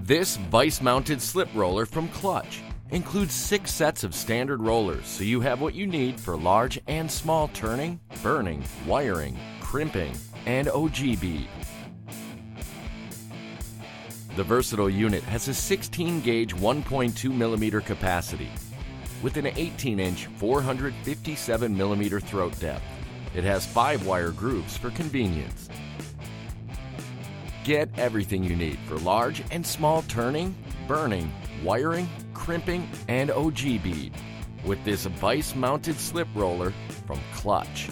This vise-mounted slip roller from Klutch includes 6 sets of standard rollers, so you have what you need for large and small turning, burning, wiring, crimping, and ogee bead. The versatile unit has a 16-gauge 1.2mm capacity with an 18-inch 457mm throat depth. It has 5-wire grooves for convenience. Get everything you need for large and small turning, burning, wiring, crimping, and ogee bead with this vise-mounted slip roller from Klutch.